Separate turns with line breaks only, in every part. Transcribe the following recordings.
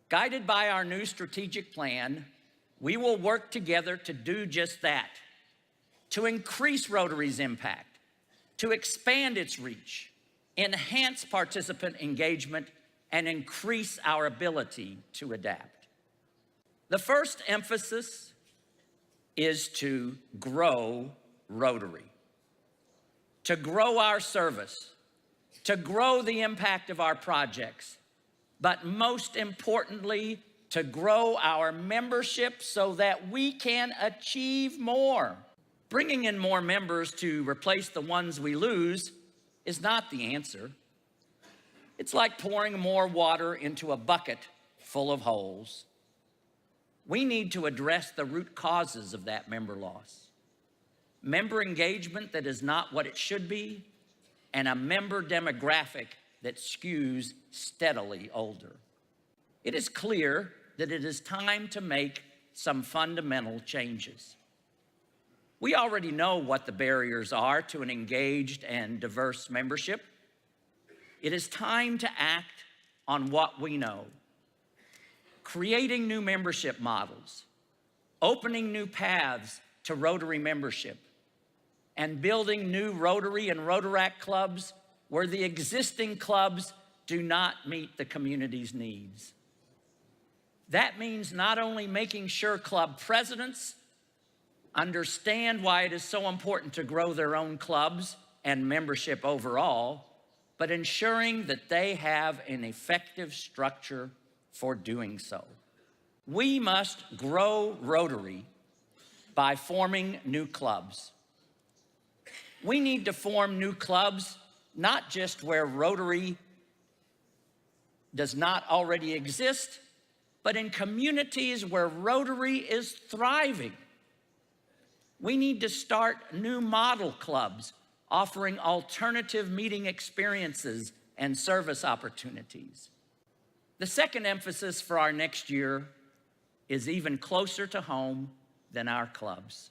Guided by our new strategic plan, we will work together to do just that, to increase Rotary's impact, to expand its reach, enhance participant engagement, and increase our ability to adapt. The first emphasis is to grow Rotary, to grow our service, to grow the impact of our projects, but most importantly, to grow our membership so that we can achieve more. Bringing in more members to replace the ones we lose is not the answer. It's like pouring more water into a bucket full of holes. We need to address the root causes of that member loss. Member engagement that is not what it should be, and a member demographic that skews steadily older. It is clear that it is time to make some fundamental changes. We already know what the barriers are to an engaged and diverse membership. It is time to act on what we know. Creating new membership models, opening new paths to Rotary membership, and building new Rotary and Rotaract clubs where the existing clubs do not meet the community's needs. That means not only making sure club presidents understand why it is so important to grow their own clubs and membership overall, but ensuring that they have an effective structure for doing so. We must grow Rotary by forming new clubs. We need to form new clubs, not just where Rotary does not already exist, but in communities where Rotary is thriving. We need to start new model clubs offering alternative meeting experiences and service opportunities. The second emphasis for our next year is even closer to home than our clubs.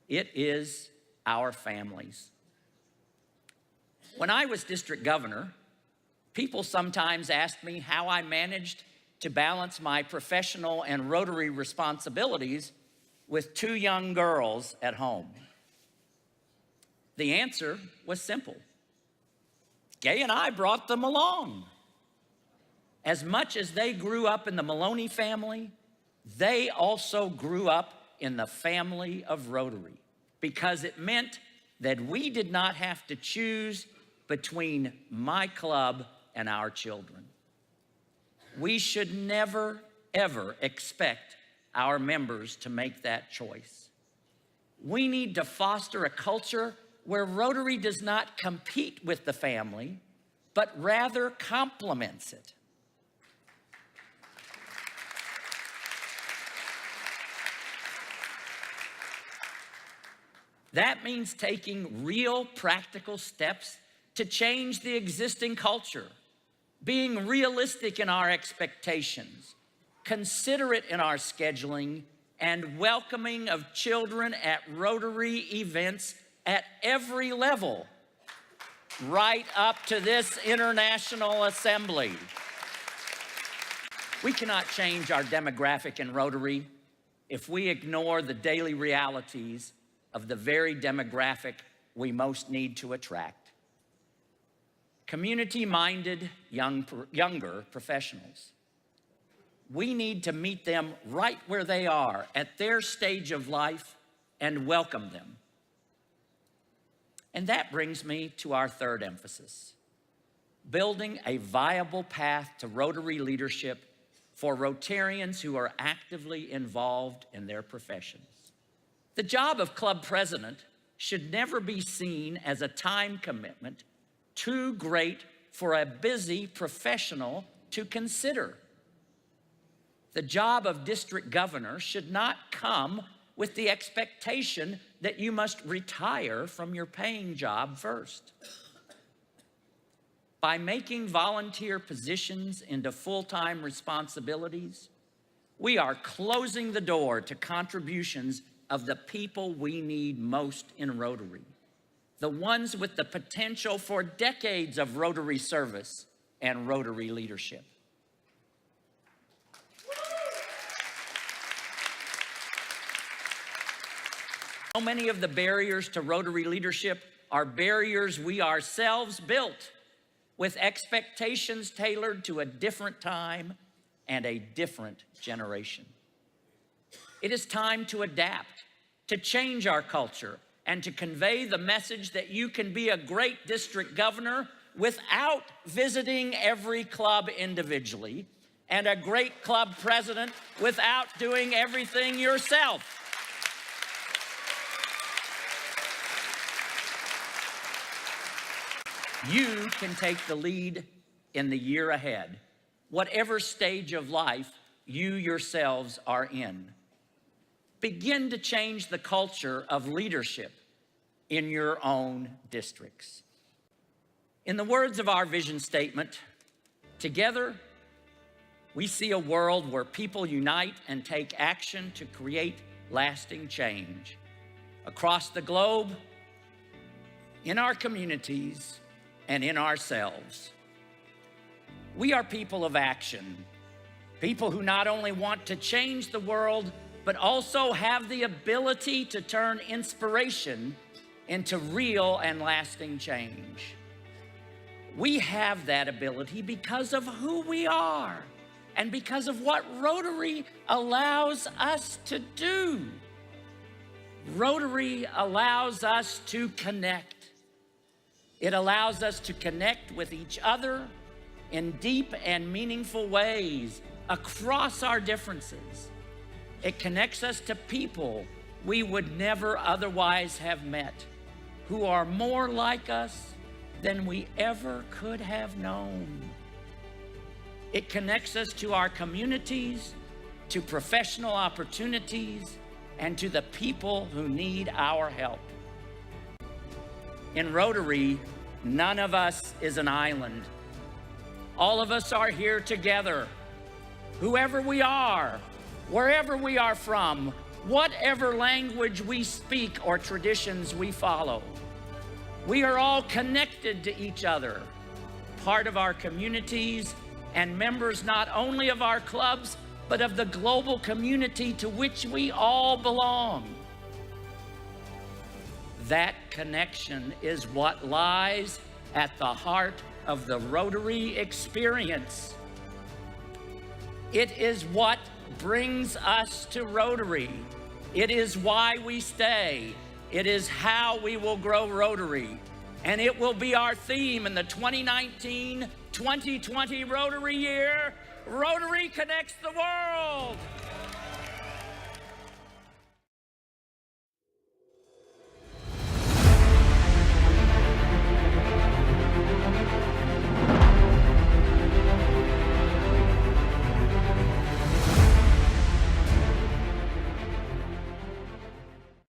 It is our families. When I was district governor, people sometimes asked me how I managed to balance my professional and Rotary responsibilities with 2 young girls at home. The answer was simple. Gay and I brought them along. As much as they grew up in the Maloney family, they also grew up in the family of Rotary, because it meant that we did not have to choose between my club and our children. We should never, ever expect our members to make that choice. We need to foster a culture where Rotary does not compete with the family, but rather complements it. That means taking real practical steps to change the existing culture, being realistic in our expectations, considerate in our scheduling, and welcoming of children at Rotary events at every level, right up to this International Assembly. We cannot change our demographic in Rotary if we ignore the daily realities of the very demographic we most need to attract. Community-minded younger professionals. We need to meet them right where they are at their stage of life and welcome them. And that brings me to our third emphasis, building a viable path to Rotary leadership for Rotarians who are actively involved in their professions. The job of club president should never be seen as a time commitment too great for a busy professional to consider. The job of district governor should not come with the expectation that you must retire from your paying job first. By making volunteer positions into full-time responsibilities, we are closing the door to contributions of the people we need most in Rotary, the ones with the potential for decades of Rotary service and Rotary leadership. So many of the barriers to Rotary leadership are barriers we ourselves built, with expectations tailored to a different time and a different generation. It is time to adapt, to change our culture, and to convey the message that you can be a great district governor without visiting every club individually, and a great club president without doing everything yourself. You can take the lead in the year ahead, whatever stage of life you yourselves are in. Begin to change the culture of leadership in your own districts. In the words of our vision statement, together we see a world where people unite and take action to create lasting change across the globe, in our communities, and in ourselves. We are people of action, people who not only want to change the world, but also have the ability to turn inspiration into real and lasting change. We have that ability because of who we are and because of what Rotary allows us to do. Rotary allows us to connect. It allows us to connect with each other in deep and meaningful ways across our differences. It connects us to people we would never otherwise have met, who are more like us than we ever could have known. It connects us to our communities, to professional opportunities, and to the people who need our help. In Rotary, none of us is an island. All of us are here together. Whoever we are, wherever we are from, whatever language we speak or traditions we follow, we are all connected to each other, part of our communities, and members not only of our clubs, but of the global community to which we all belong. That connection is what lies at the heart of the Rotary experience. It is what brings us to Rotary. It is why we stay. It is how we will grow Rotary. And it will be our theme in the 2019-2020 Rotary year. Rotary connects the world.